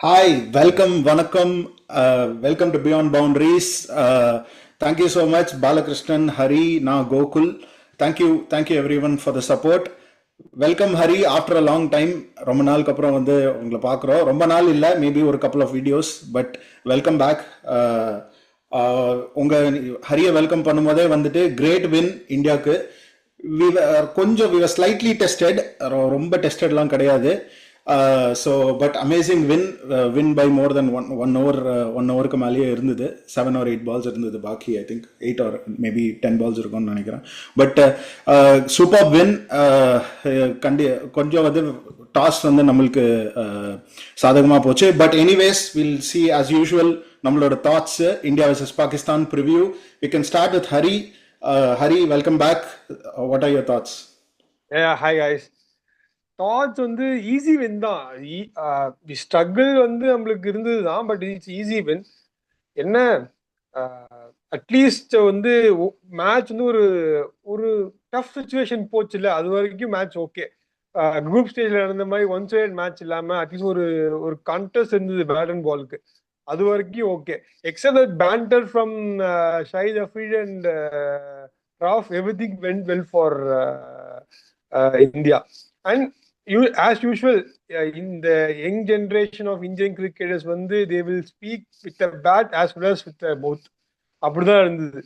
Hi, welcome, Vanakkam, welcome to Beyond Boundaries. Thank you so much, Balakrishnan, Hari, now Gokul. Thank you everyone for the support. Welcome Hari after a long time. ரொம்ப நாளுக்கு அப்புறம் வந்து உங்களை பார்க்குறோம். ரொம்ப நாள் இல்லை, மேபி ஒரு couple of videos, but welcome back. உங்கள் ஹரியை வெல்கம் பண்ணும்போதே வந்துட்டு கிரேட் வின் இந்தியாவுக்கு. கொஞ்சம் ஸ்லைட்லி டெஸ்டட், ரொம்ப டெஸ்டட்லாம் கிடையாது. So but amazing win by more than one ஓவருக்கு மேலேயே இருந்தது. 7 or 8 balls இருந்தது, பாக்கி I think 8 or maybe 10 balls இருக்கும்னு நினைக்கிறேன். But super win. கொஞ்சம் வந்து டாஸ் வந்து நம்மளுக்கு சாதகமாக போச்சு. But anyways will see as usual நம்மளோட thoughts India versus Pakistan preview. We can start with Hari. Hari, welcome back. What are your thoughts? Hi guys. Thoughts வந்து ஈஸி வின் தான். ஸ்ட்ரகிள் வந்து நம்மளுக்கு இருந்தது தான், பட் இட்ஸ் ஈஸி வின். என்ன அட்லீஸ்ட் வந்து மேட்ச் வந்து ஒரு ஒரு டஃப் சுச்சுவேஷன் போச்சு இல்லை, அது வரைக்கும் மேட்ச் ஓகே. குரூப் ஸ்டேஜ்ல நடந்த மாதிரி ஒன் சைட் மேட்ச் இல்லாம அட்லீஸ்ட் ஒரு ஒரு கான்டெஸ்ட் இருந்தது பேட் அண்ட் பாலுக்கு, அது வரைக்கும் okay. Except that banter from Shahid Afridi and Rauf, everything went well for India. And as usual, in the young generation of Indian cricketers வந்து they will speak with the bat as well as with the mouth. அப்படிதான் இருந்தது.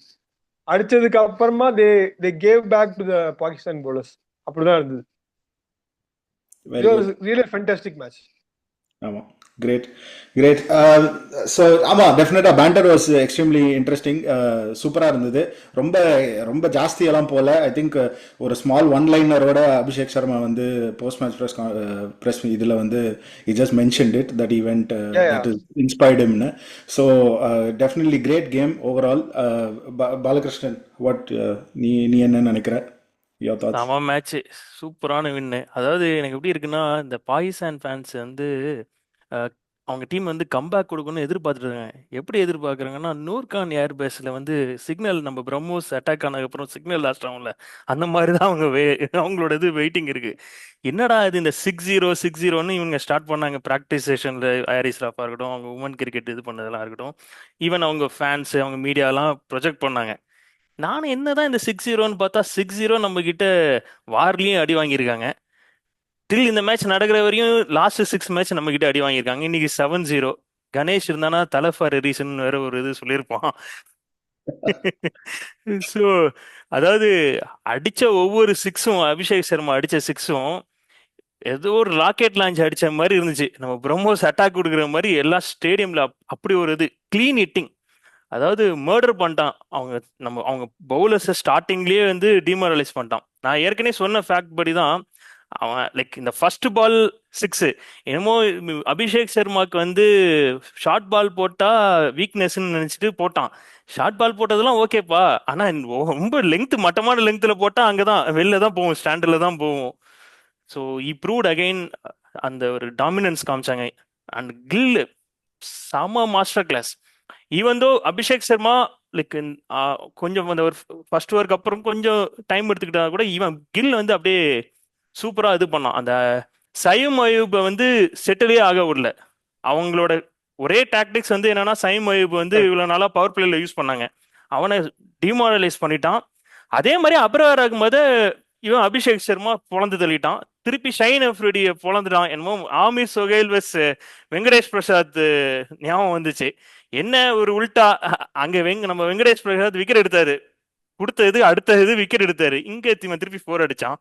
அடிச்சதுக்கு அப்புறமா they gave back to the Pakistan bowlers. அப்படிதான் இருந்தது. It was really a fantastic match. ஆமாம், great. So ஆமாம், டெஃபினட்டாக பேண்டர் வாஸ் எக்ஸ்ட்ரீம்லி இன்ட்ரெஸ்டிங். சூப்பராக இருந்தது. ரொம்ப ரொம்ப ஜாஸ்தியெல்லாம் போல. ஐ திங்க் ஒரு ஸ்மால் ஒன் லைனரோட அபிஷேக் சர்மா வந்து போஸ்ட் மேட்ச் ப்ரெஸ் இதில் வந்து இ just mentioned it that event that is inspired ஹிம்னு. So definitely great game overall. Balakrishnan, what நீ நீ என்ன நினைக்கிற? செம மேட்ச், சூப்பரான வின்னு. அதாவது எனக்கு எப்படி இருக்குன்னா, இந்த பாகிஸ்தான் ஃபேன்ஸ் வந்து அவங்க டீம் வந்து கம்பேக் கொடுக்கணும்னு எதிர்பார்த்துட்டு இருக்காங்க. எப்படி எதிர்பார்க்குறாங்கன்னா, நூர்கான் ஏர் பேஸில் வந்து சிக்னல் நம்ம பிரம்மோஸ் அட்டாக் ஆனதுக்கப்புறம் சிக்னல் லாஸ்ட் ஆகும்ல, அந்த மாதிரி தான் அவங்களோட இது வெயிட்டிங் இருக்கு. என்னடா இது இந்த 6-0 இவங்க ஸ்டார்ட் பண்ணாங்க ப்ராக்டிஸ் செஷனில். ஹாரிஸ் ராஃபாக இருக்கட்டும், அவங்க உமன் கிரிக்கெட் இது பண்ணதெல்லாம் இருக்கட்டும், ஈவன் அவங்க ஃபேன்ஸு அவங்க மீடியாலாம் ப்ரொஜெக்ட் பண்ணாங்க. நானும் என்னதான் இந்த 6-0ன்னு பார்த்தா 6-0 நம்ம கிட்ட வார்லயும் அடி வாங்கியிருக்காங்க. டில் இந்த மேட்ச் நடக்கிற வரையும் லாஸ்ட் 6 மேட்ச் நம்ம கிட்ட அடி வாங்கியிருக்காங்க. இன்னைக்கு 7-0. கணேஷ் இருந்தானா தலை ஃபார் ரீசன் வேற ஒரு இது சொல்லியிருப்பான். ஸோ அதாவது அடிச்ச ஒவ்வொரு சிக்ஸும், அபிஷேக் சர்மா அடிச்ச சிக்ஸும் ஏதோ ஒரு ராக்கெட் லான்ச் அடிச்ச மாதிரி இருந்துச்சு. நம்ம பிரம்மோஸ் அட்டாக் கொடுக்குற மாதிரி எல்லா ஸ்டேடியம்ல அப்படி ஒரு இது கிளீன் ஹிட்டிங். அதாவது மர்டர் பண்ணிட்டான். அவங்க பவுலர்ஸை ஸ்டார்டிங்லேயே வந்து டிமாரலைஸ் பண்ணிட்டான். நான் ஏற்கனவே சொன்ன ஃபேக்ட் படி தான் அவன் லைக் இந்த ஃபர்ஸ்ட் பால் 6 என்னமோ அபிஷேக் சர்மாக்கு வந்து ஷார்ட் பால் போட்டா வீக்னஸ்ன்னு நினைச்சிட்டு போட்டான். ஷார்ட் பால் போட்டதெல்லாம் ஓகேப்பா, ஆனா ரொம்ப லெங்க், மட்டமான லெங்க்ல போட்டா அங்கதான் வெளில தான் போவோம், ஸ்டாண்டில் தான் போவோம். ஸோ ப்ரூவ்ட் அகைன் அந்த ஒரு டாமினன்ஸ் காமிச்சாங்க. அண்ட் கில் செம master class. Even though Abhishek Sharma like கொஞ்சம் அந்த ஒரு ஃபர்ஸ்ட் ஓவருக்கு அப்புறம் கொஞ்சம் டைம் எடுத்துக்கிட்டா கூட இவன் கில் வந்து அப்படியே சூப்பரா இது பண்ணான். அந்த சைம் அயூபை வந்து செட்டிலே ஆக விடல. அவங்களோட ஒரே டாக்டிக்ஸ் வந்து என்னன்னா, சைம் அயூப் வந்து இவ்வளவு நாளா பவர் பிளேல யூஸ் பண்ணாங்க, அவனை டிமாரலைஸ் பண்ணிட்டான். அதே மாதிரி அப்ரஹார் அகமது இவன் அபிஷேக் சர்மா பொழந்து தள்ளிட்டான். திருப்பி ஷைன் அஃப்ரிடியை பொழந்துட்டான். என்னமோ ஆமீர் சொகைல் வெஸ் வெங்கடேஷ் பிரசாத் ஞாபகம் வந்துச்சு. என்ன ஒரு உல்டா, அங்க நம்ம வெங்கடேஷ் பிரசாத் விக்கெட் எடுத்தாரு, கொடுத்தது அடுத்த இது விக்கெட் எடுத்தாரு, இங்க திருப்பி 4 அடிச்சான்.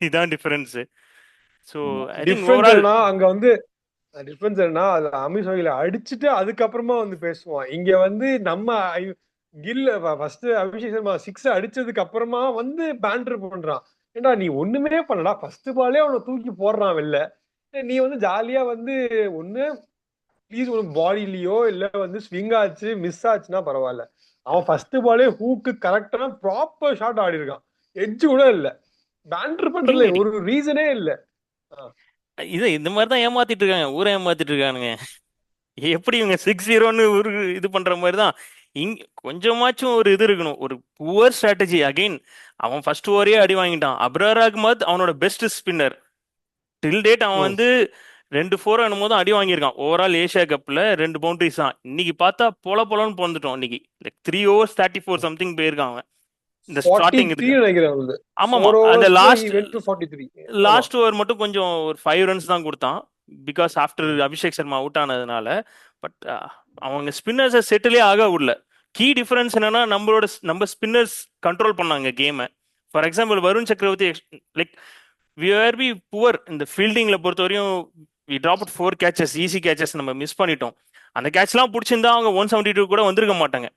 இதுதான் டிஃபரன்ஸ். ஸோ அங்க வந்து டிஃபரன்ஸ் என்ன, அது அமீர் சொகைல அடிச்சுட்டு அதுக்கப்புறமா வந்து பேசுவான். இங்க வந்து நம்ம கில் ஃபர்ஸ்ட் அபிஷேக் சர்மா 6 அடிச்சதுக்கு அப்புறமா வந்து பேண்டர் பண்றான். ஏண்டா நீ ஒண்ணுமே பண்ணடா, ஃபர்ஸ்ட் பாலே அவனை தூக்கி போடுறான் வெளில. நீ வந்து ஜாலியா வந்து ஒண்ணு ப்ளீஸ் உனக்கு பாடியிலயோ இல்ல வந்து ஸ்விங் ஆச்சு மிஸ் ஆச்சுன்னா பரவாயில்ல. அவன் ஃபர்ஸ்ட் பாலே ஹூக்கு கரெக்டான ப்ராப்பர் ஷாட் ஆடி இருக்கான், எட்ஜ் கூட இல்ல. பேண்டர் பண்றதுல ஒரு ரீசனே இல்ல. இது இந்த மாதிரி தான் ஏமாத்திட்டு இருக்காங்க, ஊரை ஏமாத்திட்டு இருக்கானுங்க. எப்படி இவங்க 6-0ன்னு ஒரு இது பண்ற மாதிரி தான் கொஞ்சமாச்சும் ஒரு இது இருக்கணும், ஒரு புவர் ஸ்ட்ராட்டஜி. அகைன் அவன் ஃபர்ஸ்ட் ஓவரே அடி வாங்கிட்டான். அப்ரஹார் அகமது அவனோட பெஸ்ட் ஸ்பின்னர் டில் டேட். அவன் வந்து 2 4 என்னமோ தான் அடி வாங்கியிருக்கான் ஓவரால் ஏஷியா கப்ல 2 பவுண்டரிஸ் தான். இன்னைக்கு பார்த்தா பொலன்னு பிறந்துட்டோம் இன்னைக்கு. லைக் 3 overs 34 சம்திங் போயிருக்கான் அவன் இந்த ஸ்டார்டிங் 43 இதுக்கு. நினைக்கிறேன் அவனுக்கு. ஆமாமா 4 அந்த ஓவர்ஸ்ல he லாஸ்ட் went to 43. ஆமா. லாஸ்ட் ஓவர் மட்டும் கொஞ்சம் ஒரு 5 runs தான் கொடுத்தான் because after Abhishek Sharma out ஆனதுனால. பட் அவங்க ஸ்பின்னர்ஸை செட்டிலே ஆக விடல. கீ டிஃபரன்ஸ் என்னன்னா நம்ம ஸ்பின்னர்ஸ் கண்ட்ரோல் பண்ணாங்க கேமை. For example Varun Chakravarthy like we are be poor இந்த ஃபீல்டிங்கில் பொறுத்த வரையும். We drop 4 catches easy catches நம்ம மிஸ் பண்ணிட்டோம். அந்த கேட்ச்லாம் பிடிச்சிருந்தா அவங்க 172 கூட வந்திருக்க மாட்டாங்க.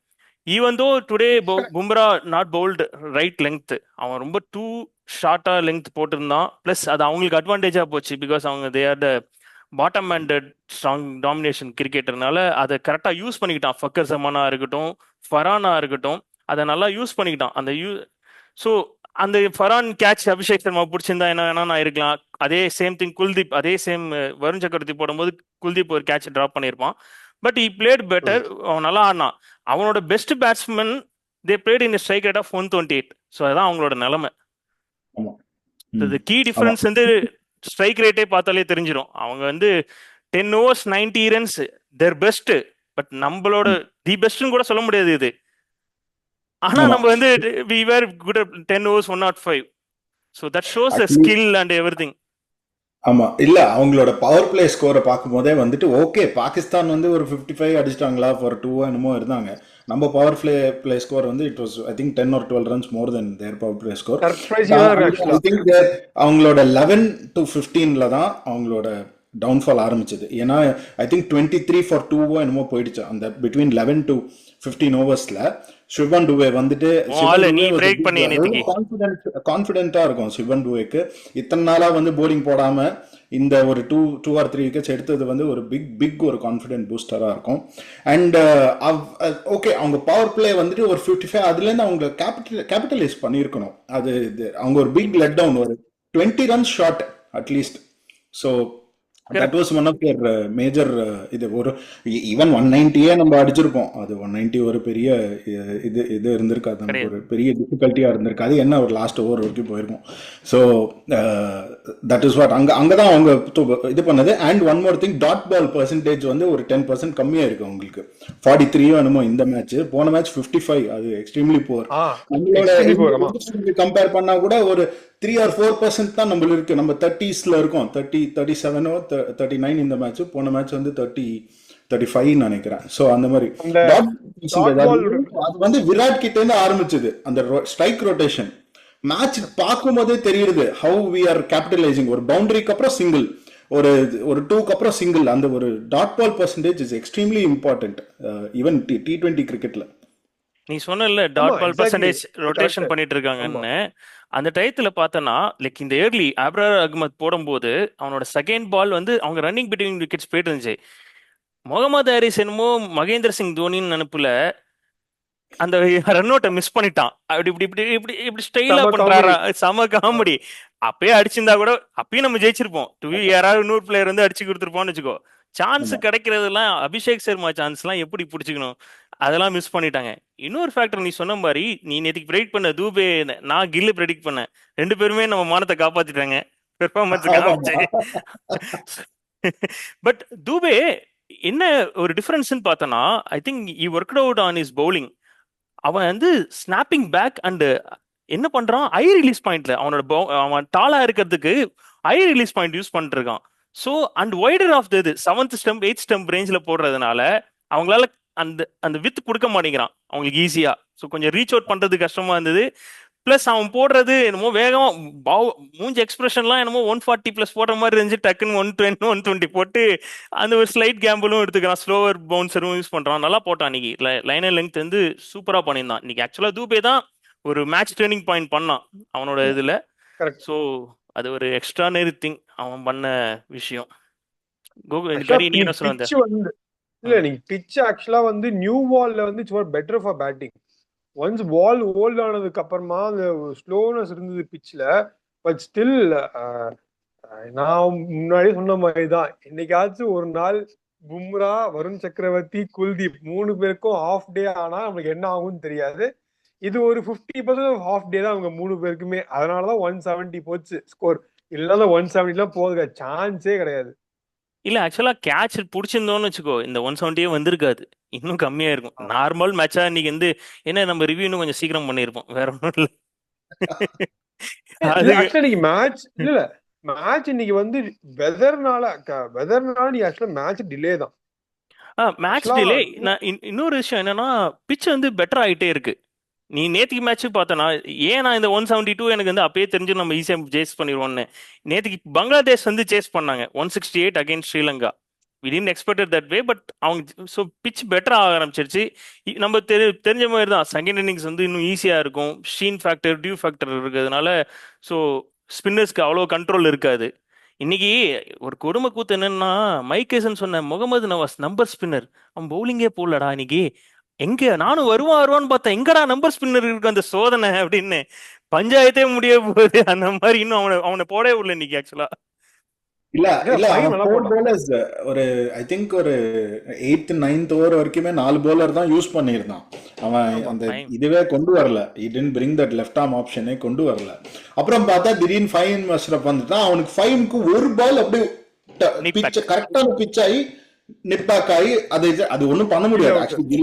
Even though today Bumrah not bowled right length, அவன் ரொம்ப டூ ஷார்ட்டா லெங்த் போட்டிருந்தான். பிளஸ் அது அவங்களுக்கு அட்வான்டேஜா போச்சு பிகாஸ் அவங்க they are the bottom handed strong domination கிரிக்கெட்டர்னால அதை கரெக்டாக யூஸ் பண்ணிக்கிட்டான். ஃபக்கர் ஜமானா இருக்கட்டும், ஃபரானா இருக்கட்டும், அதை நல்லா யூஸ் பண்ணிக்கிட்டான். அந்த ஸோ அந்த ஃபரான் கேட்ச் அபிஷேக் சர்மா பிடிச்சிருந்தா என்ன வேணா நான் இருக்கலாம். அதே சேம் திங் குல்தீப், அதே சேம் வருண் சக்கரவர்த்தி போடும்போது குல்தீப் ஒரு கேட்ச் ட்ராப் பண்ணியிருப்பான். பட் ஈ பிளேட் பெட்டர், அவன் நல்லா ஆடினான். அவனோட best batsman they played in strike rate of 128. So அதான் அவங்களோட நிலைமை. ஆமா. கீ டிஃபரன்ஸ் வந்து ஸ்ட்ரைக் ரேட்டே பார்த்தாலே தெரிஞ்சிடும். அவங்க வந்து 10 overs 90 runs their best. But நம்மளோட தி பெஸ்ட்னு கூட சொல்ல முடியாது இது. ஆனா ஆமா. நம்ம வந்து we were good at 10 overs 105. So that shows the Actually, skill and everything. ஆமா இல்ல அவங்களோட பவர் பிளே ஸ்கோரை பார்க்கும்போதே வந்துட்டு ஓகே பாகிஸ்தான் வந்து ஒரு 55 அடிச்சிட்டாங்களா ஃபார் 2 என்னமோ இருந்தாங்க. நம்ம பவர் பிளே ஸ்கோர் வந்து it was I think 10 or 12 runs more than their power play score. சர்ப்ரைசிங்கா இருக்கு ஐ ஆக்சுவலா. திங்க் அவங்களோட 11 to 15ல தான் அவங்களோட டவுன்ஃபால் ஆரம்பிச்சது. ஏன்னா ஐ திங்க் 23 for 2 என்னமோ போயிடுச்சு அந்த பிட்வீன் 11 to 15 ஓவர்ஸ்ல. சிவன் டுவே வந்துட்டு நீ பிரேக் பண்ணி நேத்திக்கு கான்ஃபிடென்ட்டா இருக்கும் சிவன் டுவேக்கு. இத்தனை நாளா வந்து போலிங் போடாம இந்த ஒரு 2 or 3 விக்கெட்ஸ் எடுத்தது வந்து ஒரு பிக் ஒரு கான்ஃபிடென்ட் பூஸ்டரா இருக்கும். அண்ட் ஓகே அவங்க பவர் பிளே வந்துட்டு ஒரு 55 அதுலேருந்து அவங்க கேபிட்டலைஸ் பண்ணியிருக்கணும். அது அவங்க ஒரு பிக் லெட் டவுன் ஒரு 20 runs short at least. So that was one of their major இது. ஒரு ஈவன் 190 நம்ம அடிச்சிருப்போம். அது 190 ஒரு பெரிய இது இருந்திருக்காது, நமக்கு ஒரு பெரிய டிஃபிகல்ட்டியா இருந்திருக்காது. என்ன ஒரு லாஸ்ட் ஓவர் வரைக்கும் போயிருக்கும். ஸோ தட் இஸ் வாட் அங்கதான் அவங்க இது பண்ணது. And one more thing, dot ball percentage வந்து ஒரு 10% கம்மியா இருக்கு அவங்களுக்கு. 43 என்னமோ இந்த மேட்ச். போன மேட்ச் 55. அது எக்ஸ்ட்ரீம்லி புவர். நம்மளோட கம்பேர் பண்ணா கூட ஒரு 3 or 4% தான் நம்மளுக்கு இருக்கு. நம்ம 30sல இருக்கோம். 37 39 இந்த மேட்ச். போன மேட்ச் வந்து 35 நினைக்கிறேன். சோ அந்த மாதிரி அது வந்து விராட் கிட்ட இருந்து ஆரம்பிச்சது அந்த ஸ்ட்ரைக் ரொட்டேஷன். மேட்ச் பார்க்கும் போதே தெரியுது ஹவு வி ஆர் கேபிட்டலைசிங். ஒரு பவுண்டரிக்கு அப்புறம் சிங்கிள், ஒரு 2க்கு அப்புறம் சிங்கிள். அந்த ஒரு dot ball percentage is extremely important even T20 கிரிக்கெட்ல. நீ சொன்ன டாட் பால் பர்சன்டேஜ் ரொட்டேஷன் பண்ணிட்டு இருக்காங்கன்னு. அந்த டயத்துல பார்த்தனா லைக் இந்த ஏர்லி அப்ரார் அகமத் போடும்போது அவனோட செகண்ட் பால் வந்து அவங்க ரன்னிங் பிட்வீன் விக்கெட்ஸ் போயிட்டு இருந்துச்சு. முகமது ஹாரிஸ் என்னமோ மகேந்திர சிங் தோனின்னு நினைப்புல அந்த ரன் அவுட்டை மிஸ் பண்ணிட்டான். அப்படி இப்படி இப்படி இப்படி இப்படி ஸ்டைலா பண்றாரா, செம காமெடி. அப்பயே அடிச்சிருந்தா கூட அப்பயும் நம்ம ஜெயிச்சிருப்போம். யாராவது இன்னொரு பிளேயர் வந்து அடிச்சு கொடுத்துருப்போம்னு வச்சுக்கோ. சான்ஸ் கிடைக்கிறதெல்லாம் அபிஷேக் சர்மா சான்ஸ் எல்லாம் எப்படி பிடிச்சிக்கணும், அதெல்லாம் மிஸ் பண்ணிட்டாங்க. இன்னொரு ஃபேக்டர் நீ சொன்ன மாதிரி, நீ நேற்றுக்கு ப்ரெடிக்ட் பண்ண தூபே, நான் கில்லு ப்ரெடிக்ட் பண்ணேன். 2 பேருமே நம்ம மானத்தை காப்பாத்திட்டாங்க பெர்ஃபார்மன்ஸ் காமிச்சு. பட் தூபே என்ன ஒரு டிஃபரன்ஸ்ன்னு பார்த்தனா, I think E worked out on is bowling. அவன் வந்து ஸ்னாப்பிங் பேக் அண்ட் என்ன பண்றான், ஐ ரிலீஸ் பாயிண்ட்ல அவன் டாலா இருக்கிறதுக்கு ஐ ரிலீஸ் பாயிண்ட் யூஸ் பண்ணிட்டு இருக்கான். So and wider of the 7th stump 8th stump ரேஞ்சில் போடுறதுனால அவங்களால அந்த வித் கொடுக்க மாட்டேங்கிறான் அவங்களுக்கு ஈஸியா. ஸோ கொஞ்சம் ரீச் அவுட் பண்றது கஷ்டமா இருந்தது. பிளஸ் அவன் போடுறது என்னமோ வேகமா மூஞ்சி எக்ஸ்பிரஷன்லாம் என்னமோ 140+ போடுற மாதிரி இருந்துச்சு. டக்குன்னு 110 120 போட்டு அந்த ஒரு ஸ்லைட் கேம்பிளும் எடுத்துக்கிறான், ஸ்லோவர் பவுன்சரும் யூஸ் பண்றான். நல்லா போட்டான் இன்னைக்கு. லைனர் லெங்த் வந்து சூப்பரா பண்ணியிருந்தான் இன்னைக்கு. ஆக்சுவலா தூபே தான் ஒரு மேட்ச் டேர்னிங் பாயிண்ட் பண்ணான் அவனோட இதுல. ஸோ அது ஒரு எக்ஸ்ட்ரானரி திங் அவன் பண்ண விஷயம். இல்ல நீங்க பிட்ச் ஆக்சுவலா வந்து நியூ பால்ல வந்து it's better for batting. Once ball old ஆனதுக்கு அப்புறமா அந்த ஸ்லோனஸ் இருந்தது பிட்ச்ல. பட் ஸ்டில் நான் முன்னாடி சொன்ன மாதிரிதான், என்னைக்காச்சும் ஒரு நாள் பும்ரா, வருண் சக்கரவர்த்தி, குல்தீப் 3 பேருக்கும் ஆஃப் டே ஆனா நமக்கு என்ன ஆகும்னு தெரியாது. இது ஒரு 50% ஹாஃப் டே தான் அவங்க 3 பேருக்குமே. அதனாலதான் 170 போச்சு ஸ்கோர். இல்லைன்னா 170 போதுங்க, சான்ஸே கிடையாது. இல்ல ஆக்சுவலா கேட்ச் பிடிச்சிருந்தோம்னு வச்சுக்கோ, இந்த 170 வந்திருக்காது. இன்னும் கம்மியா இருக்கும். நார்மல் மேட்சா இன்னைக்கு வந்து என்ன நம்ம ரிவ்யூ இன்னும் கொஞ்சம் சீக்கிரம் பண்ணியிருப்போம். வேற ஒன்றும் இல்லை. அது ஆக்சுவலா இன்னைக்கு மேட்ச் இல்ல மேட்ச் இன்னைக்கு வந்து வெதர்னால நீ ஆக்சுவலா மேட்ச் டிலே தான் மேட்ச் ஆக்சுவலா. டிலே. நான் இன்னொரு விஷயம் என்னன்னா, பிச் வந்து பெட்டர் ஆயிட்டே இருக்கு. நீ நேத்திக்கு மேட்ச் பார்த்தனா, ஏன் நான் இந்த 172 எனக்கு வந்து அப்பயே தெரிஞ்சு நம்ம ஈஸியா சேஸ் பண்ணிடுவோம்னு. நேத்திக்கு பங்களாதேஷ் வந்து சேஸ் பண்ணாங்க 168 against Sri Lanka. We didn't expected that way. But அவங்க ஸோ பிச் பெட்டர் ஆக ஆரம்பிச்சிருச்சு. நம்ம தெரிஞ்ச மாதிரி தான் செகண்ட் இன்னிங்ஸ் வந்து இன்னும் ஈஸியா இருக்கும். ஷீன் ஃபேக்டர், டியூ ஃபேக்டர் இருக்கிறதுனால ஸோ ஸ்பின்னர்ஸ்க்கு அவ்வளோ கண்ட்ரோல் இருக்காது. இன்னைக்கு ஒரு கொடுமை கூத்து என்னன்னா, மைக்கேசன் சொன்ன முகமது நவாஸ் நம்பர் ஸ்பின்னர், அவன் பவுலிங்கே போடலடா இன்னைக்கு. எங்க நானும் வருவான்னு பார்த்தேன், எங்கடா நம்பர் ஸ்பின்னர் இருக்கு அந்த சோதனை அப்படின்னு. பஞ்சாயத்தே முடிய போகுது அந்த மாதிரி. இன்னும் அவனை போடவே விடல இன்னைக்கு ஆக்சுவலா. இல்ல நல்லா அவன் போட்டான். 4 bowlers ஒரு ஐ திங்க் ஒரு 8th 9th ஓவர் வரைக்குமே 4 bowler தான் யூஸ் பண்ணியிருந்தான். அவன் அந்த இதுவே கொண்டு வரல. he didn't bring that left arm option கொண்டு வரல. அப்புறம் பார்த்தா திடீர்னு ஃபைன் மஷ்ரப் வந்துட்டான். அவனுக்கு ஃபைனுக்கு ஒரு பால் அப்படியே பிட்ச் கரெக்டான பிட்ச் ஆகி நிப் பேக் ஆகி அது ஒண்ணும் பண்ண முடியாது ஆக்சுவலி.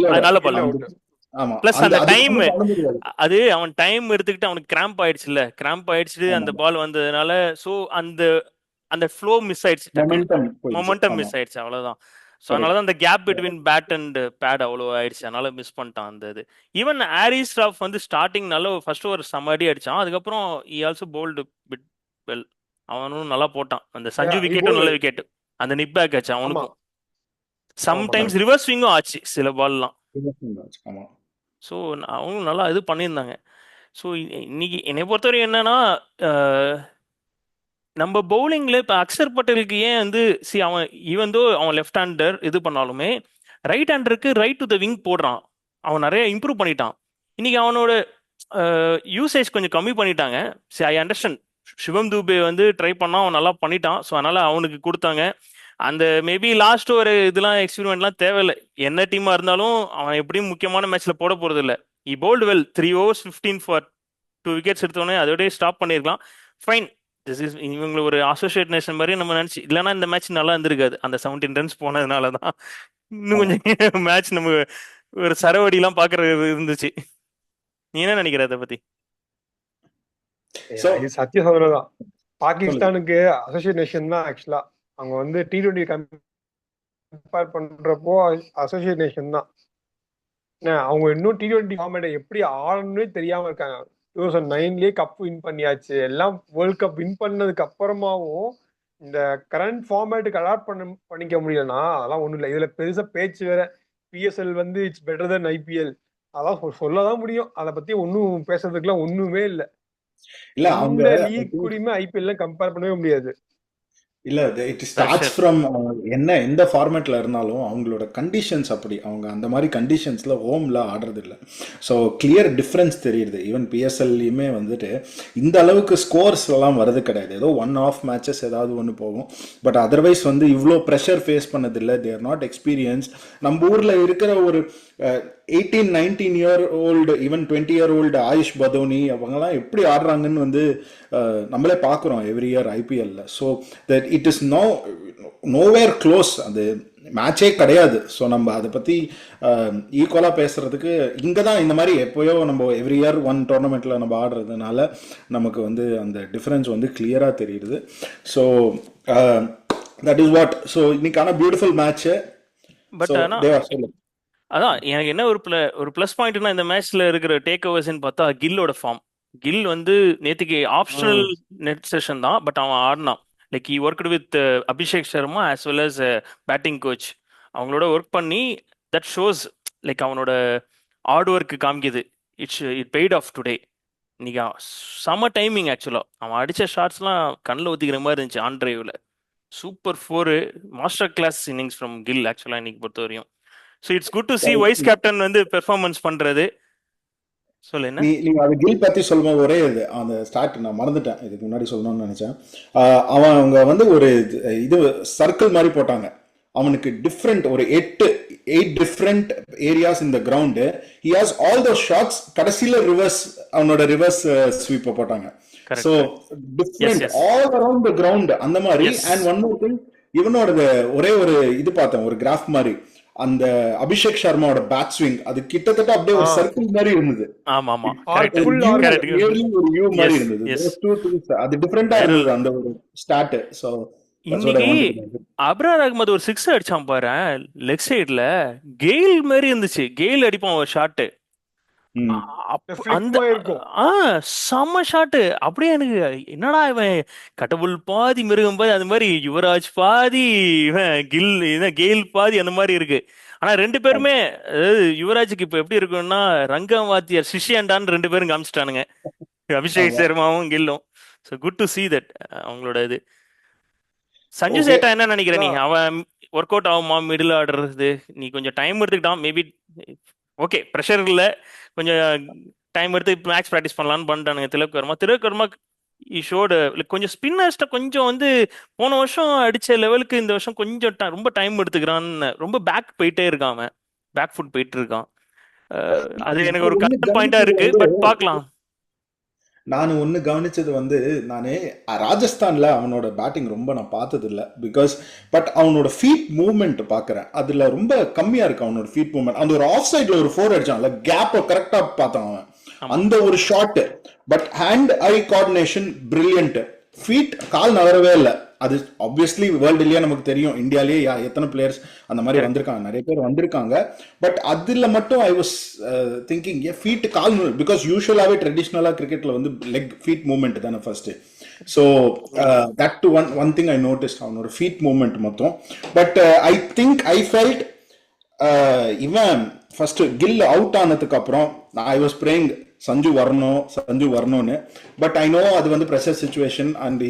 ஆமா, பிளஸ் அந்த டைம் பண்ண முடியாது. அது அவன் டைம் எடுத்துக்கிட்டு அவனுக்கு கிராம்ப் ஆயிடுச்சுல்ல, கிராம்ப் ஆயிடுச்சு அந்த பால் வந்ததுனால. ஸோ அந்த ஃப்ளோ மிஸ் ஆயிடுச்சு, மொமெண்டம் மிஸ் ஆயிடுச்சு, அவ்வளவுதான். ஸோ அதனாலதான் அந்த gap between bat and bat அவ்வளோ ஆயிடுச்சு. அதனால மிஸ் பண்ணிட்டான் அந்த இது. ஈவன் ஹாரிஸ் ராஃப் வந்து ஸ்டார்டிங் நல்ல ஃபர்ஸ்ட் ஒரு சமடி அடிச்சான். அதுக்கப்புறம் he also bowled bit well. அவனும் நல்லா போட்டான். அந்த சஞ்சு விக்கெட்டும் நல்ல விக்கெட். அந்த நிப் பேக் ஆச்சு அவனுக்கும். சம்டைம்ஸ் ரிவர்ஸ் ஸ்விங்கும் ஆச்சு சில பால்லாம். ஸோ அவங்களும் நல்லா இது பண்ணியிருந்தாங்க. ஸோ இன்னைக்கு என்னை பொறுத்தவரைக்கும் என்னன்னா, நம்ம பவுலிங்ல இப்போ அக்ஷர் பட்டேலுக்கு ஏன் வந்து அவன் லெஃப்ட் ஹேண்டர் இது பண்ணாலுமே ரைட் ஹேண்டருக்கு ரைட் டு த விங் போடுறான். அவன் நிறைய இம்ப்ரூவ் பண்ணிட்டான். இன்னைக்கு அவனோட யூசேஜ் கொஞ்சம் கம்மி பண்ணிட்டாங்க. சரி, ஐ அண்டர்ஸ்டாண்ட். சிவம் தூபே வந்து ட்ரை பண்ணா அவன் நல்லா பண்ணிட்டான். ஸோ அதனால அவனுக்கு கொடுத்தாங்க. அந்த மேபி லாஸ்ட் ஒரு இதெல்லாம் எக்ஸ்பெரிமெண்ட்லாம் தேவையில்லை. என்ன டீமா இருந்தாலும் அவன் எப்படியும் முக்கியமான மேட்ச்ல போட போறது இல்லை. இ bolt well 3 overs 15 for 2 wickets எடுத்தோடனே அதோடய ஸ்டாப் பண்ணிருக்கலாம். ஃபைன். திஸ் இஸ் இவங்களை ஒரு அசோசியேட் நேஷன் மாதிரி நம்ம நினைச்சு, இல்லைன்னா இந்த மேட்ச் நல்லா இருந்திருக்காது. அந்த 17 runs போனதுனால தான் இன்னும் கொஞ்சம் மேட்ச் நம்ம ஒரு சரவடிலாம் பாக்குறது இருந்துச்சு. நீ என்ன நினைக்கிற அதை பத்தி? சத்திய சோதனைதான். பாகிஸ்தானுக்கு அசோசியேட் நேஷன் தான் ஆக்சுவலா. அவங்க வந்து T20 கம்பேர் பண்றப்போ அசோசியேட் நேஷன் தான். அவங்க இன்னும் T20 ஃபார்மேட்டை எப்படி ஆடணும்னே தெரியாம இருக்காங்க. 2009லயே கப் வின் பண்ணியாச்சு. எல்லாம் வேர்ல்ட் கப் வின் பண்ணதுக்கு அப்புறமாவும் இந்த கரண்ட் ஃபார்மேட்டுக்கு அடாப்ட் பண்ணிக்க முடியலன்னா அதெல்லாம் ஒண்ணும் இல்லை. இதுல பெருசா பேச்சு வேற. PSL வந்து இட்ஸ் பெட்டர் தென் IPL. அதான் சொல்லதான் முடியும். அதை பத்தி ஒன்னும் பேசுறதுக்குலாம் ஒண்ணுமே இல்லை. இல்ல அவங்க லீக் கூடயுமே IPL கம்பேர் பண்ணவே முடியாது. இல்ல இட் ஸ்டார்ட்ஸ் ஃப்ரம் என்ன எந்த ஃபார்மேட்ல இருந்தாலும் அவங்களோட கண்டிஷன்ஸ் அப்படி. அவங்க அந்த மாதிரி கண்டிஷன்ஸ்ல ஹோம்ல ஆடுறது இல்லை. ஸோ கிளியர் டிஃப்ரென்ஸ் தெரியுது. ஈவன் PSLலையுமே வந்துட்டு இந்த அளவுக்கு ஸ்கோர்ஸ் எல்லாம் வருது கிடையாது. ஏதோ 1-off மேட்சஸ் ஏதாவது ஒன்று போகும். பட் அதர்வைஸ் வந்து இவ்வளோ ப்ரெஷர் ஃபேஸ் பண்ணதில்லை. They are not experience. நம்ம ஊர்ல இருக்கிற ஒரு 18-19 year old even 20 year old Ayush Badoni அவங்கெல்லாம் எப்படி ஆடுறாங்கன்னு வந்து நம்மளே பார்க்குறோம் எவ்ரி இயர் IPLல. So that it is nowhere close. அது மேட்சே கிடையாது. ஸோ நம்ம அதை பற்றி ஈக்குவலாக பேசுறதுக்கு இங்கே தான் இந்த மாதிரி எப்போயோ நம்ம எவ்ரி இயர் ஒன் டோர்னமெண்ட்டில் நம்ம ஆடுறதுனால நமக்கு வந்து அந்த டிஃப்ரென்ஸ் வந்து கிளியராக தெரியுது. So that is what. So இன்னைக்கான பியூட்டிஃபுல் மேட்ச்சு. அதான் எனக்கு என்ன ஒரு ப்ளஸ் பாயிண்ட்னா இந்த மேட்ச்ல இருக்கிற டேக் ஓவர்ஸ்ன்னு பார்த்தா கில்லோட ஃபார்ம். கில் வந்து நேற்றுக்கு ஆப்ஷனல் நெட் செஷன் தான், பட் அவன் ஆடினான். Like he worked with Abhishek Sharma as well as batting coach. அவங்களோட ஒர்க் பண்ணி தட் ஷோஸ் லைக் அவனோட ஹார்ட் ஒர்க் காமிக்குது. It paid off today. இன்னைக்கு செம டைமிங் ஆக்சுவலாக. அவன் அடித்த ஷார்ட்ஸ்லாம் கண்ணில் ஊற்றிக்கிற மாதிரி இருந்துச்சு ஆன் டிரைவில். Super 4 master class innings from Gill ஆக்சுவலாக இன்னைக்கு பொறுத்த வரையும். So it's good to see vice captain வந்து பெர்ஃபார்மன்ஸ் பண்றது. சொல்லு என்ன நீங்க அது கில் பத்தி சொல்லும்போது ஒரே இது அந்த ஸ்டார்ட் நான் மறந்துட்டேன். இதுக்கு முன்னாடி சொல்லணும்னு நினைச்சேன். அவங்க வந்து ஒரு இது சர்க்கிள் மாதிரி போட்டாங்க. அவனுக்கு டிஃப்ரெண்ட் ஒரு 8 டிஃப்ரெண்ட் ஏரியாஸ் இந்த ground. He has all those shots. கடைசியில அவனோட ரிவர்ஸ் ஸ்வீப்பை போட்டாங்க. So different all around the ground அந்த மாதிரி. அண்ட் ஒன் மோர் திங், இவனோட ஒரே ஒரு இது பார்த்தேன், ஒரு கிராஃப் மாதிரி. அந்த அபிஷேக் சர்மாவோட பேட் ஸ்விங் அது கிட்டத்தட்ட அப்படியே ஒரு சர்க்கிள் மாதிரி இருந்தது. ஆமா ஆமா arc correct full arc correct Nearly ஒரு யூ மாதிரி எஸ் இருந்தது. எஸ் Those two things, அது டிஃபரெண்டா வைரல். இருந்தது அந்த ஒரு stat. So that's what I இன்னைக்கு வாண்டட் டு. அப்ரார் அகமது ஒரு சிக்ஸ் அடிச்சான் பாரு லெக் சைடுல, கெயில் மாதிரி இருந்துச்சு. கெயில் அடிப்பான் ஒரு ஷாட்டு, ம். ஃபிளிக் அந்த போயிருக்கும். செம்ம ஷாட்டு. அப்படியே எனக்கு என்னடா இவன் கடவுள் பாதி மிருகம் பாதி, அந்த மாதிரி யுவராஜ் பாதி, இவன் கெயில் பாதி, அந்த மாதிரி இருக்கு. ஆனா ரெண்டு பேருமே, அதாவது யுவராஜுக்கு இப்ப எப்படி இருக்குன்னா ரங்கம் வாத்தியார் சிஷ்யாண்டான்னு ரெண்டு பேரும் காமிச்சிட்டானுங்க, அபிஷேக் ஆமா. சர்மாவும் கில்லும். So good to see that அவங்களோட இது. சஞ்சு ஓகே. சேட்டா என்ன நினைக்கிற நீ? அதான் அவன் ஒர்க் அவுட் ஆகுமா மிடில் ஆடுறது? நீ கொஞ்சம் டைம் எடுத்துக்கிட்டான் மேபி. ஓகே, ப்ரெஷர் இல்லை, கொஞ்சம் டைம் எடுத்து மேக்ஸ் ப்ராக்டிஸ் பண்ணலான்னு பண்ணிட்டானுங்க. திலக் வர்மா ஷோடு கொஞ்சம் ஸ்பின்னர்ஸ்ட கொஞ்சம் வந்து போன வருஷம் அடிச்ச லெவலுக்கு இந்த வருஷம் கொஞ்சம் ரொம்ப டைம் எடுத்துக்கிறான்னு, ரொம்ப பேக் போயிட்டே இருக்கான் அவன், பேக் ஃபுட் போயிட்டு இருக்கான். அது எனக்கு இப்போ ஒரு ஒண்ணு கன்சர்ன் பாயிண்டா கவனிச்சது இருக்கு, வந்து, பட் பார்க்கலாம். நான் ஒன்று கவனிச்சது வந்து, நான் ராஜஸ்தானில் அவனோட பேட்டிங் ரொம்ப நான் பார்த்தது இல்லை. பட் அவனோட ஃபீட் மூவ்மெண்ட் பார்க்குறேன், அதில் ரொம்ப கம்மியாக இருக்கு அவனோட ஃபீட் மூவ்மெண்ட். அந்த ஒரு ஆஃப் சைடில் ஒரு 4 அடிச்சான்ல, கேப்பை கரெக்டாக பார்த்தான் அவன், ஆமா அந்த ஒரு shot. But hand eye coordination brilliant. Feet கால் நகரவே இல்லை. அது ஆப்வியஸ்லி வேர்ல்டுலயே நமக்கு தெரியும், இந்தியாலேயே எத்தனை பிளேயர்ஸ் அந்த மாதிரி கரெக்ட். வந்திருக்காங்க, நிறைய பேர் வந்திருக்காங்க. பட் அதில் மட்டும் ஐ வாஸ் திங்கிங், ஃபீட் கால், பிகாஸ் யூஸ்வலாகவே ட்ரெடிஷ்னலாக கிரிக்கெட்டில் வந்து லெக் ஃபீட் மூவ்மெண்ட் தானே first. So that to one thing I noticed, அவனோட ஃபீட் மூவ்மெண்ட் மொத்தம். பட் ஐ ஃபெல்ட் இவன் ஃபர்ஸ்ட் கில் அவுட் ஆனதுக்கு அப்புறம் ஐ வாஸ் பிரேயிங் சஞ்சு வரணும்னு. பட் ஐ நோ அது வந்து ப்ரெஷர் சுச்சுவேஷன் அண்ட்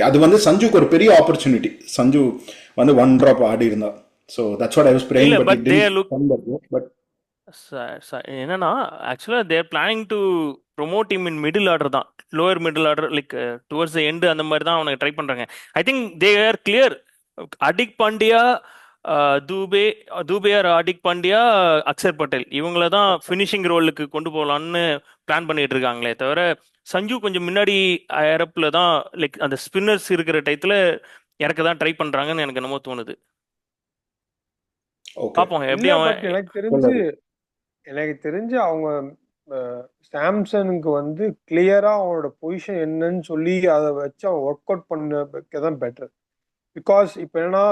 அது வந்து சஞ்சுக்கு ஒரு பெரிய ஆப்பர்ச்சுனிட்டி. சஞ்சு வந்து 1 drop ஆடி இருந்தா. So that's what I was praying. இல்ல but but it they didn't look come that way. But என்னன்னா ஆக்சுவலா they're planning to promote team in middle order தான், lower middle order, like towards the end அந்த மாதிரி தான் அவனுக்கு try பண்றாங்க. I think they are clear. Hardik Pandya, Dube R அடிக் பாண்டியா, அக்ஷர் பட்டேல், இவங்கள தான் ஃபினிஷிங் ரோலுக்கு கொண்டு போகலான்னு பிளான் பண்ணிட்டு இருக்காங்களே தவிர, சஞ்சு கொஞ்சம் முன்னாடி இறப்புல தான், லைக் அந்த ஸ்பின்னர்ஸ் இருக்கிற டயத்துல இறக்க தான் ட்ரை பண்றாங்கன்னு எனக்கு என்னமோ தோணுது. ஓகே, பார்ப்போம் எப்படி இல்ல அவன். பட் சொல்லாது. எனக்கு தெரிஞ்சு அவங்க சாம்சனுக்கு வந்து கிளியரா அவனோட பொசிஷன் என்னன்னு சொல்லி அதை வச்சு அவன் ஒர்க் அவுட் பண்ண தான் பெட்டர். பிகாஸ் இப்போ என்னன்னா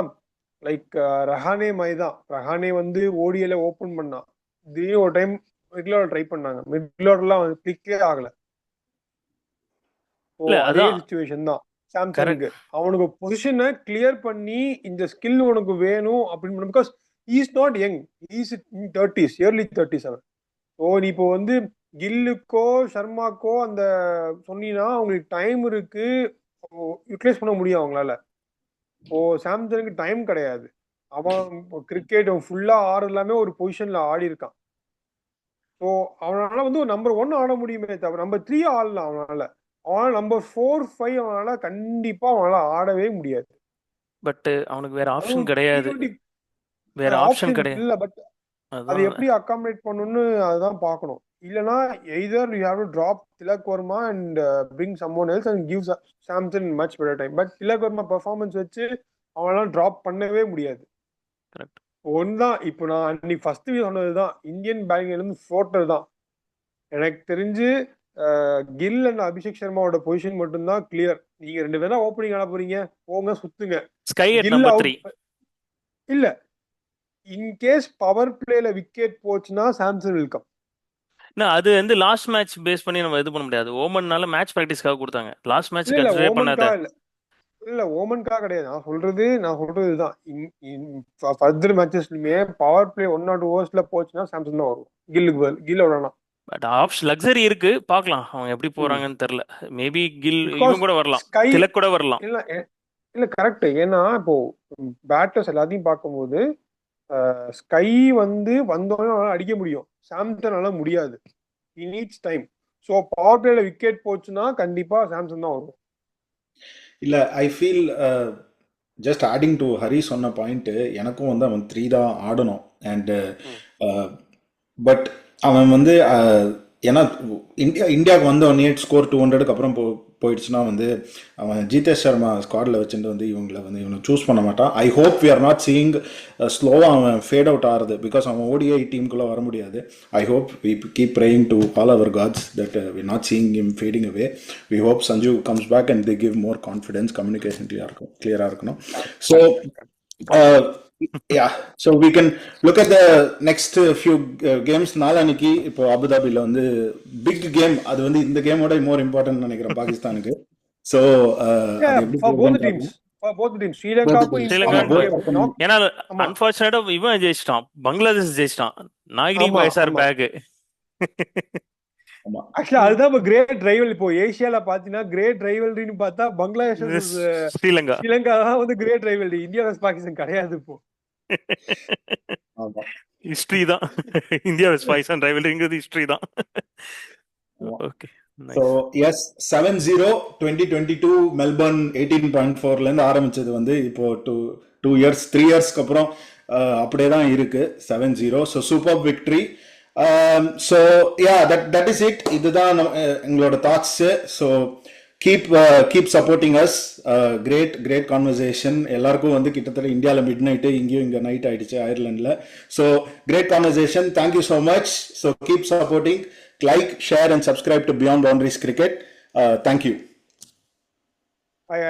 லைக் ரஹானே மாதிரி தான். ரஹானே வந்து ஓடியில ஓப்பன் பண்ணான், திடீர்னு ஒரு டைம் மிடில் ஆர்டர் ட்ரை பண்ணாங்க, மிடில் ஆர்டர்லாம் வந்து கிளிக்கே ஆகல. ஸோ இல்ல அதே அதான் சுச்சுவேஷன் தான் கரெக்ட். சாம்சனுக்கு. அவனுக்கு பொசிஷனை கிளியர் பண்ணி இந்த ஸ்கில் உனக்கு வேணும் அப்படின்னு, because is not young, is in 30s, early 30s அவன். ஸோ நீ இப்போ வந்து கில்லுக்கோ சர்மாக்கோ அந்த சொன்னீங்கன்னா அவங்களுக்கு டைம் இருக்கு, யூட்டிலைஸ் பண்ண முடியும் அவங்களால. ஓ சாம்சனுக்கு டைம் கிடையாது. அவன் கிரிக்கெட் ஃபுல்லா ஆடுறது எல்லாமே ஒரு பொசிஷன்ல ஆடி இருக்கான். ஸோ அவனால வந்து ஒரு நம்பர் 1 ஆட முடியுமே தவிர நம்பர் 3 ஆடலாம் அவனால. நம்பர் 4, 5 அவனால கண்டிப்பா அவனால ஆடவே முடியாது. பட் அவனுக்கு வேற ஆப்ஷன் அதுவும் கிடையாது, T20 வேற ஆப்ஷன் ஆப்ஷன் கிடையாது. இல்ல. பட் அதை அதான் எப்படி அகாமடேட் பண்ணணும்னு அதுதான் பார்க்கணும். இல்லனா either you have to drop Tilak Varma and bring someone else and give Samson much better time. But Tilak Varma performance வச்சு அவனால டிராப் பண்ணவே முடியாது. கரெக்ட். ஒன்றுதான் இப்போ நான் அன்னைக்கு ஃபர்ஸ்ட் சொன்னதுதான், இந்தியன் பேட்டிங்ல இருந்து ஃப்ளோட்டர் தான். எனக்கு தெரிஞ்சு கில் அண்ட் அபிஷேக் சர்மாவோட பொசிஷன் மட்டும்தான் கிளியர். நீங்க 2 பேரும் ஓப்பனிங் ஆட போறீங்க, போங்க சுத்துங்க. SKY at Gill number out 3. இல்ல, இன்கேஸ் பவர் பிளேல விக்கெட் போச்சுன்னா சாம்சன் வெல்கம். அது வந்து லாஸ்ட் மேட்ச் பேஸ் பண்ணி நம்ம இது பண்ண முடியாது. ஓமன்னால மேட்ச் பிராக்டிஸ்க்காக கொடுத்தாங்க, லாஸ்ட் மேட்ச் இல்ல கன்சிடர் பண்ணாத. ஓமன்கா கிடையாது. நான் சொல்றது இதுதான். ஃபர்தர் மேட்சஸ்லயுமே பவர் பிளே 1 or 2 ஓவர்ஸ்ல போச்சுன்னா சாம்சன் தான் வரும். கில் விடலாம். பட் ஆப்ஷன் லக்ஸரி இருக்கு, பார்க்கலாம் அவங்க எப்படி போறாங்கன்னு தெரியல. மேபி கில் பிகாஸ் இவன் கூட வரலாம், ஸ்கை திலக் கூட வரலாம். இல்ல கரெக்ட். ஏன்னா இப்போ பேட்டர்ஸ் எல்லாத்தையும் பார்க்கும்போது ஸ்கை வந்து வந்தோடனே அடிக்க முடியும், சாம்சனால முடியாது. he needs time. So power பிளேல விக்கெட் போச்சுன்னா கண்டிப்பா சாம்சன் தான் வரும். இல்லை, I feel just adding to Hari சொன்ன பாயிண்ட், எனக்கும் வந்து அவன் 3 தான் ஆடணும். அண்டு பட் அவன் வந்து ஏன்னா இந்தியாவுக்கு வந்த 1 ஸ்கோர் 200க்கு அப்புறம் போயிடுச்சுன்னா வந்து அவன் ஜிதேஷ் சர்மா ஸ்குவாடில் வச்சுட்டு வந்து இவனை சூஸ் பண்ண மாட்டான். I hope we are not seeing ஸ்லோவாக அவன் ஃபேட் அவுட் ஆகிறது, பிகாஸ் அவன் ஓடிஐ டீமுக்குள்ளே வர முடியாது. I hope we keep praying to all our gods that we not seeing him fading away. We hope Sanju comes back and they give more confidence, communication கிளியராக இருக்கணும். So yeah, so we can look at the next few games. நாளைக்கு இப்போ அபுதாபில வந்து big game, அது வந்து இந்த கேமோட more important நினைக்கிறேன் பாகிஸ்தானுக்கு. So for both the teams, ஸ்ரீலங்காவுக்கும் ஏன்னா அன்பார்ச்சுனேட்டா இவன் ஜெயிச்சிட்டான், பங்களாதேஷ் ஜெயிச்சிட்டான், நாகினி பாய்ஸ் ஆர் பேக். ஆக்சுவலா அதுதான் கிரேட் ரைவல். இப்போ ஏசியால பாத்தீங்கன்னா கிரேட் ரைவல்ரின்னு பார்த்தா பங்களாதேஷ் ஸ்ரீலங்கா தான் வந்து great rivalry. India West Pakistan கிடையாது இப்போ. ஹிஸ்டரி தான் இந்தியா வெஸ்ட் பாகிஸ்தான் ரைவல்ரிங்கிறது ஹிஸ்டரி தான். ஓகே, ஸோ எஸ் 7-0 2022 மெல்பர்ன் 18.4ல இருந்து ஆரம்பிச்சது வந்து இப்போ 2 years 3 yearsக்கு அப்புறம் அப்படியே தான் இருக்கு 7-0. So super victory. So yeah, that is it. இதுதான் எங்களோட thoughts. So keep supporting us. Great conversation. எல்லாருக்கும் வந்து கிட்டத்தட்ட இந்தியாவில் மிட் நைட்டு, இங்கேயும் இங்கே நைட் ஆயிடுச்சு அயர்லாண்டில். So great conversation. Thank you so much. So keep supporting. Like, share and subscribe to Beyond Boundaries Cricket. Thank you. Bye.